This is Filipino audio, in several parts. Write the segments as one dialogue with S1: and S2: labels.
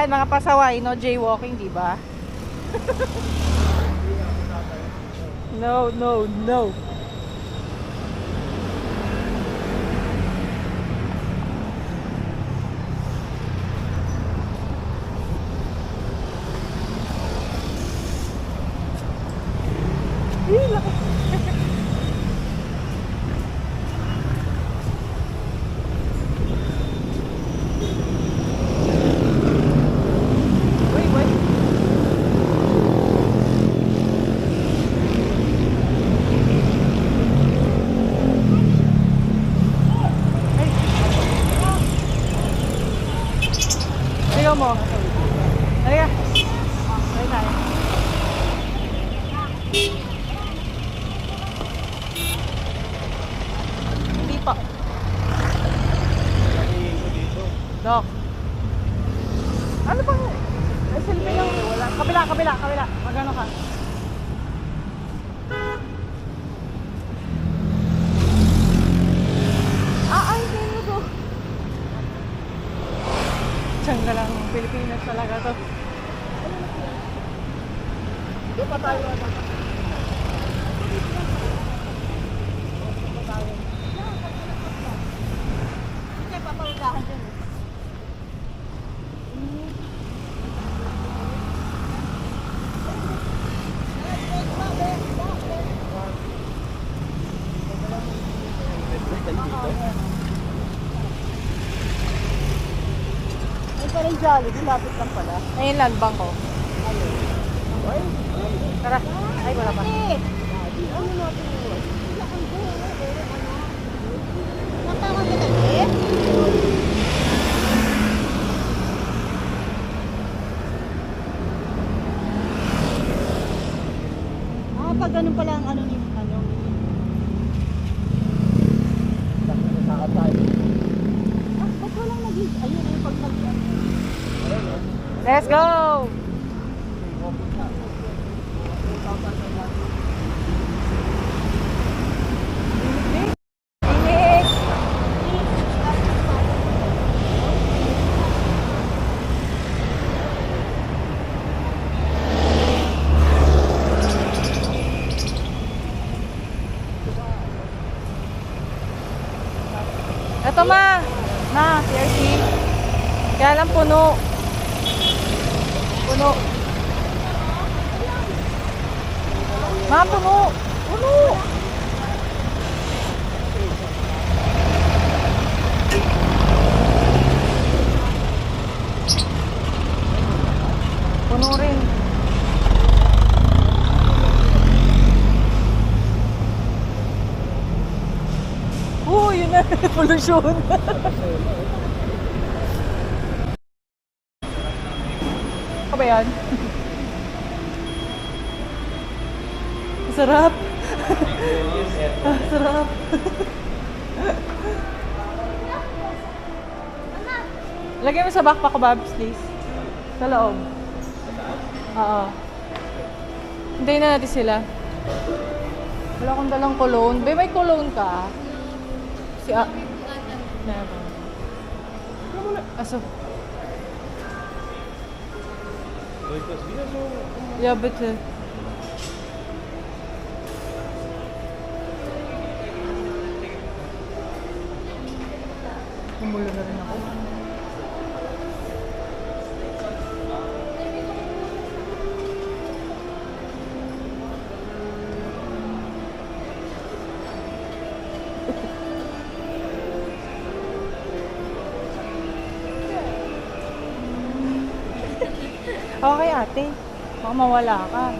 S1: Yan, mga pasaway, no jaywalking, di ba? No, no, no. Wait, wait. Ayaw mo. Halika. Halika tayo. Hindi pa. Dok. Ano bang? Ay, selfie lang. Wala. Kabila, kabila, kabila. Magano ka? Ay, hindi mo. Diyan ka lang. Pilipinas talaga to. Di pa tayo. Hindi pa paudahan dyan. Ay, parang Jollibee, lapit lang pala. Ayun lang, bangko. Ayun. Ay, tara. Ay, wala pa. Ano natin yun? Natawag ka na, pag ganun pala ang ano ni ano. Ba't walang ayun yung pag Let's go! Init! Ito ma! Na, TRC. Kaya lang puno. Puno. Ma, puno. Puno. Puno rin. Yun na. Pollution. Ano ba yan? Sarap. Sarap. Lagay mo sa backpack ko, Babs, please. Sa loob. Oo. Hintayin na natin sila. Wala akong dalang cologne. Be, may cologne ka? Never. Aso. Ja, bitte. Umulo na rin ako. Okay ate, baka mawala ka.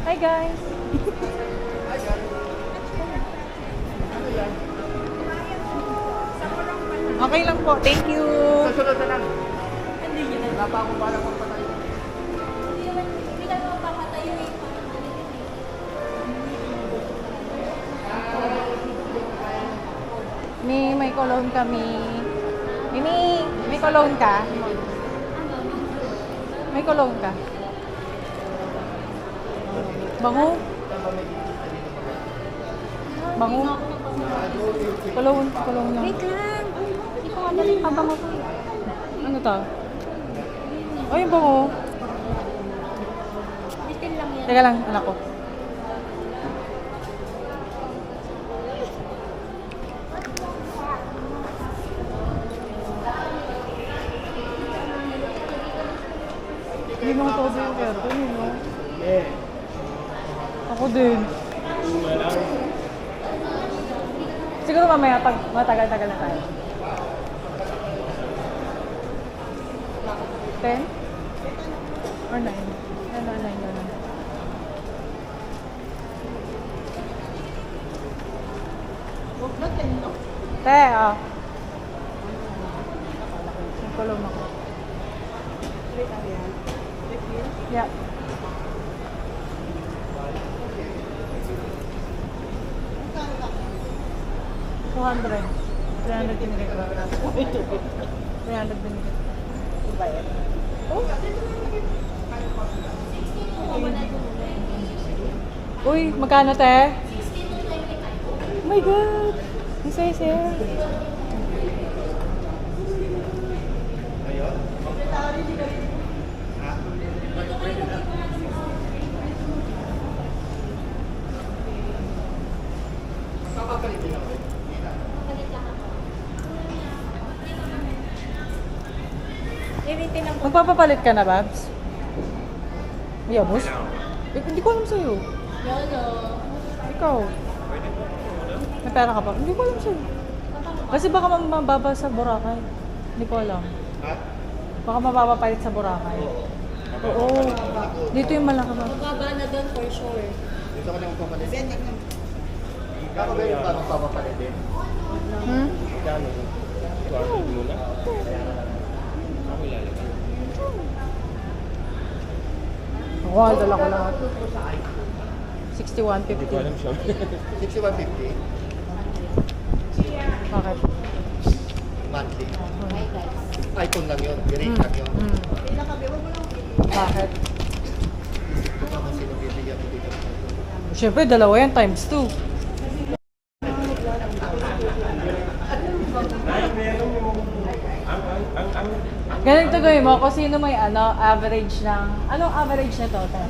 S1: Hi guys! Okay lang po, thank you!
S2: Susunod na lang. Wala pa akong balang magpatay.
S1: May cologne kami. May cologne ka? May cologne ka? Bango. Bango. Cologne lang.
S3: Wait lang. Hindi ko madaling pabango ko.
S1: Ano to? Ay, bango.
S3: Little lang yan.
S1: Teka lang, anak ko. Hindi mo ito din yung aircon, no? Ako din. Siguro mamaya pag matagal-tagal na tayo. 10? Or 9? Ano, 9 na lang. Te, ah. Nagkulong ako. Yeah. $200. 300 binigay ko. 300 binigay ko. Uy, magkano te? Oh my God! Ang saya-saya.
S3: Everything lang po.
S1: Magpapapalit ka na, Babs? Yabos? Hindi ko alam sa'yo.
S3: Yolo.
S1: Ikaw. May pera ka pa? Hindi ko alam sa'yo. Kasi baka mababa sa Boracay. Hindi ko alam. Baka mapapapalit sa Boracay. Oo. Dito yung malaki ba?
S3: Mababa na doon for sure.
S2: Dito ko na magpapalit. Kako ba yung parang papapalit din?
S1: Hmm?
S4: Kano? 200 muna? Ako ilalagay.
S1: Ako, dala ko lahat.
S4: Hindi ko alam
S1: 61.50.
S4: siya.
S2: 6150
S1: Bakit?
S2: monthly.
S3: Hi guys.
S2: iPhone lang yun, direct lang yun.
S1: Bakit?
S2: Ito pa kung sino bibigyan ko dito.
S1: Siyempre, dalawa yan, times 2. Ganito gawin mo, kung sino may average ng... Anong average nito?
S3: 94.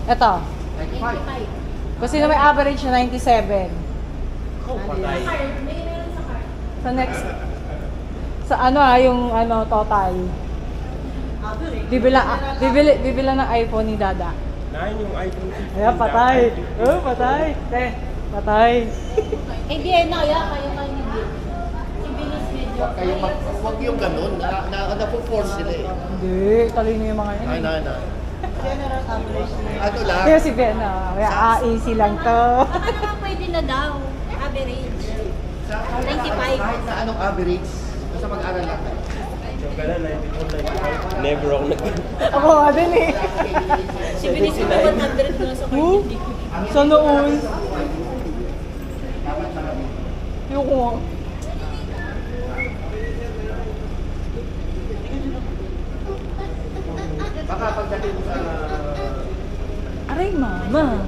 S1: Ito.
S3: 95.
S1: Kung sino may average na 97.
S4: Patay.
S3: May meron sa card.
S1: Sa next... Sa yung total. Bibila ng iPhone ni Dada.
S4: 9 yung iPhone 15.
S1: Ayan, patay. Oh, patay. Patay.
S3: Eh, di ay kaya kayo ni Bill. Si Venus medyo.
S2: Kayo wag yung ganun, napo-force sila eh.
S1: Hindi, talino yung mga yun.
S2: Na. Ano lang,
S1: Kaya si Ben, easy lang to.
S3: Baka naman pwede na daw. Average. 95.
S2: kahit na anong average, basta mag-aral lang.
S4: Yung ka na, 94, 95. Never ako nag...
S1: Ako nga din eh.
S3: Si Venus mo 100 na sa card.
S1: Oh, sana all. Yung ko.
S2: Baka pagdating sa...
S1: Aray, mama.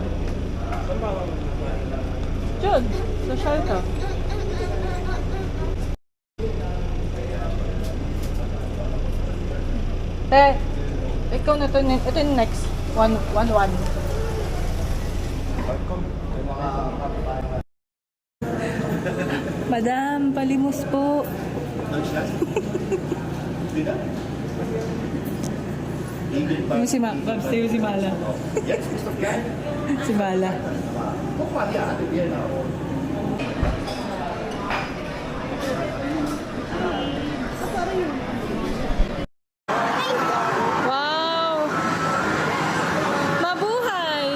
S1: Diyan, sa shelter. Te, ikaw na to. Ito yung next. 1-1. Madam, palimos po.
S2: Hindi na.
S1: Yung si Babs, yung si Mala.
S2: Yes, gusto ko yan.
S1: Si Mala.
S2: Kung pali atin yan ako.
S1: Wow! Mabuhay!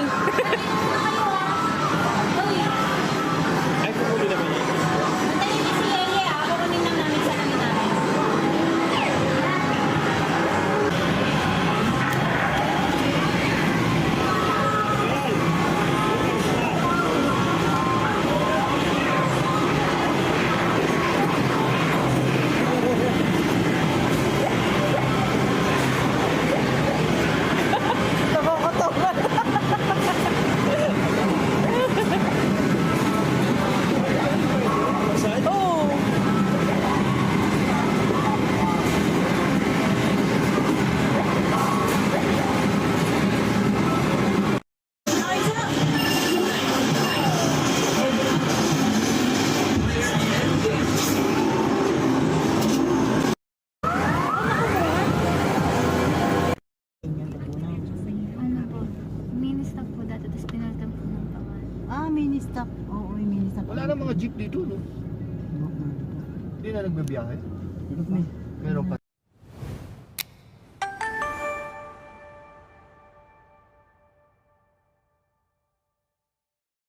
S4: Ay, kumuli naman yun.
S3: Antayin niyo si Yeye ah. Kukunin lang namin sa kami namin.
S5: mini stop. Oo, may mini stop.
S2: Wala na mga jeep dito, no? Hindi na nagbibiyahe.
S5: May.
S2: Meron pa